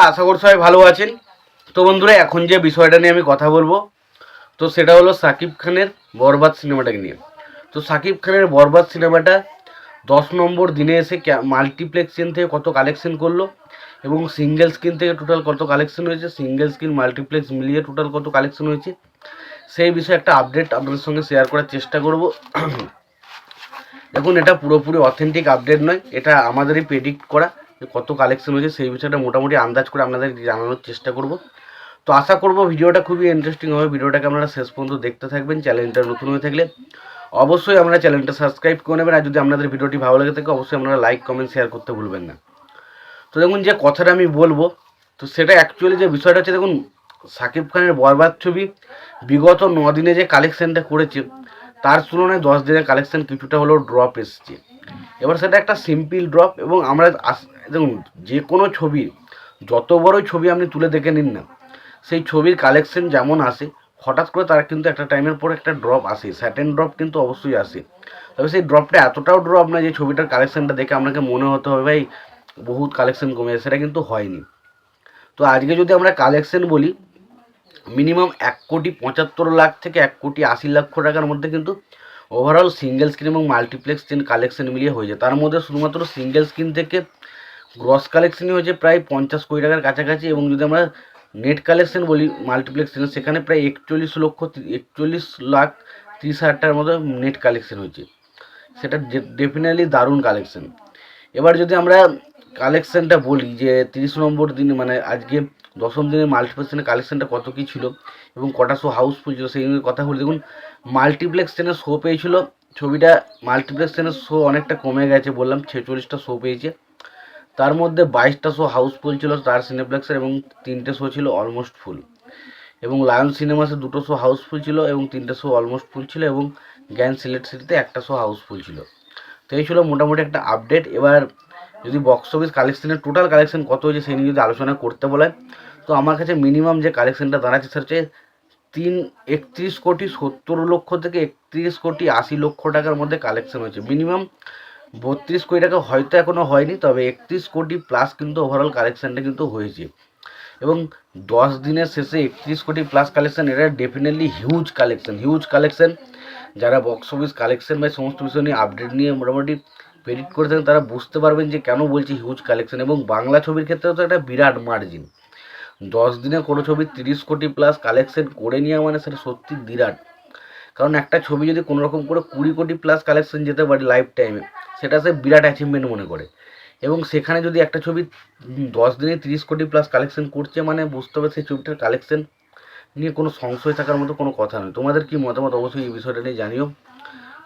আশা করি সবাই ভালো আছেন। তো বন্ধুরা, এখন যে বিষয়টা নিয়ে আমি কথা বলবো, তো সেটা হলো সাকিব খানের বরবাদ সিনেমাটাকে নিয়ে। তো সাকিব খানের বরবাদ সিনেমাটা 10 নম্বর দিনে এসে মাল্টিপ্লেক্স চেন থেকে কত কালেকশন করলো এবং সিঙ্গেল স্ক্রিন থেকে টোটাল কত কালেকশন হয়েছে, সিঙ্গেল স্ক্রিন মাল্টিপ্লেক্স মিলিয়ে টোটাল কত কালেকশন হয়েছে, সেই বিষয়ে একটা আপডেট আপনাদের সঙ্গে শেয়ার করার চেষ্টা করব। দেখুন, এটা পুরোপুরি অথেন্টিক আপডেট নয়, এটা আমাদেরই প্রেডিক্ট করা যে কত কালেকশন হয়েছে সেই বিষয়টা মোটামুটি আন্দাজ করে আপনাদের জানানোর চেষ্টা করব। তো আশা করব ভিডিওটা খুবই ইন্টারেস্টিং হবে, ভিডিওটাকে আপনারা শেষ পর্যন্ত দেখতে থাকবেন। চ্যানেলটা নতুন হয়ে থাকলে অবশ্যই আপনারা চ্যানেলটা সাবস্ক্রাইব করে নেবেন, আর যদি আপনাদের ভিডিওটি ভালো লেগে থাকে অবশ্যই আপনারা লাইক কমেন্ট শেয়ার করতে ভুলবেন না। তো দেখুন, যে কথাটা আমি বলবো, তো সেটা অ্যাকচুয়ালি যে বিষয়টা হচ্ছে, দেখুন সাকিব খানের বরবাদ ছবি বিগত 9 দিনে যে কালেকশানটা করেছে তার তুলনায় 10 দিনের কালেকশান কিছুটা হলেও ড্রপ এসছে। এবার সেটা একটা সিম্পল ড্রপ, এবং আমরা দেখুন যে কোনো ছবি, যত বড়ই ছবি আপনি তুলে দেখে নিন না, সেই ছবির কালেকশন যেমন আসে হঠাৎ করে তার কিন্তু একটা টাইমের পর একটা ড্রপ আসে, স্যাটেন ড্রপ কিন্তু অবশ্যই আসে। তবে সেই ড্রপটা এতটাও ড্রপ না যে ছবিটার কালেকশনটা দেখে আপনাকে মনে হতে হবে ভাই বহুত কালেকশন কমে যায়, সেটা কিন্তু হয়নি। তো আজকে যদি আমরা কালেকশন বলি, মিনিমাম 1,75,00,000 থেকে 1,80,00,000 টাকার মধ্যে কিন্তু ওভারঅল সিঙ্গেল স্ক্রিন এবং মাল্টিপ্লেক্স চেন কালেকশন মিলিয়ে হয়ে যায়। তার মধ্যে শুধুমাত্র সিঙ্গেল স্ক্রিন থেকে গ্রস কালেকশনই হয়েছে প্রায় 50 কোটি টাকার কাছাকাছি, এবং যদি আমরা নেট কালেকশন বলি মাল্টিপ্লেক্স চেনে, সেখানে প্রায় 41,30,00,000 টাকার মতো নেট কালেকশন হয়েছে। সেটা ডেফিনেটলি দারুণ কালেকশন। এবার যদি আমরা কালেকশানটা বলি যে 30 নম্বর দিনে, মানে আজকে 10ম দিনের মাল্টিপ্লেক্স চেনের কালেকশানটা কত কী ছিল এবং কটা শো হাউসফুল ছিল সেই নিয়ে কথা বলি। দেখুন, মাল্টিপ্লেক্স চেনের শো পেয়েছিল ছবিটা, মাল্টিপ্লেক্স চেনের শো অনেকটা কমে গেছে, বললাম 46টা শো পেয়েছে, তার মধ্যে 22টা শো হাউসফুল ছিল স্টার সিনেপ্লেক্সের এবং 3টে শো ছিল অলমোস্ট ফুল, এবং লায়ন সিনেমাসে 2টো শো হাউসফুল ছিল এবং 3টে শো অলমোস্ট ফুল ছিল, এবং গ্যান সিলেট সিটিতে 1টা শো হাউসফুল ছিল। তো এই ছিল মোটামুটি একটা আপডেট। এবার যদি বক্স অফিস কালেকশনের টোটাল কালেকশন কত হয়েছে সেই নিয়ে যদি আলোচনা করতে বলে, তো আমার কাছে মিনিমাম যে কালেকশনটা দাঁড়াচ্ছে সেটা হচ্ছে 31,70,00,000 থেকে 31,80,00,000 টাকার মধ্যে কালেকশন হয়েছে। মিনিমাম 32 কোটি টাকা হয়তো এখনও হয়নি, তবে 31 কোটি প্লাস কিন্তু ওভারঅল কালেকশানটা কিন্তু হয়েছে, এবং 10 দিনের শেষে 31 কোটি প্লাস কালেকশান, এটা ডেফিনেটলি হিউজ কালেকশান। যারা বক্স অফিস কালেকশন বা সমস্ত বিষয় নিয়ে আপডেট নিয়ে মোটামুটি প্রেডিক্ট করে থাকেন তারা বুঝতে পারবেন যে কেন বলছি হিউজ কালেকশন। এবং বাংলা ছবির ক্ষেত্রেও তো একটা বিরাট মার্জিন, 10 দিনে কোনো ছবি 30 কোটি প্লাস কালেকশন করে নেওয়া মানে সেটা সত্যি বিরাট। কারণ একটা ছবি যদি কোনো রকম করে 20 কোটি প্লাস কালেকশন যেতে পারে লাইফ টাইমে, সেটা সে বিরাট অ্যাচিভমেন্ট মনে করে। এবং সেখানে যদি একটা ছবি 10 দিনে 30 কোটি প্লাস কালেকশন করছে, মানে বুঝতে হবে সেই ছবিটার কালেকশন নিয়ে কোনো সংশয় থাকার মতো কোনো কথা নয়। তোমাদের কি মতামত অবশ্যই এই বিষয়টা নিয়ে জানিও।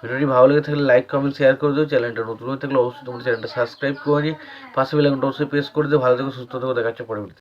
ভিডিওটি ভালো লেগে থাকলে লাইক কমেন্ট শেয়ার করে দিও। চ্যানেলটা নতুন হয়ে থাকলে অবশ্যই তোমার চ্যানেলটা সাবস্ক্রাইব করে নিয়ে পাশে বেল আইকনটা অবশ্যই প্রেস করে দিও। ভালো থেকো, সুস্থ থেকো, দেখা হচ্ছে পরবর্তী।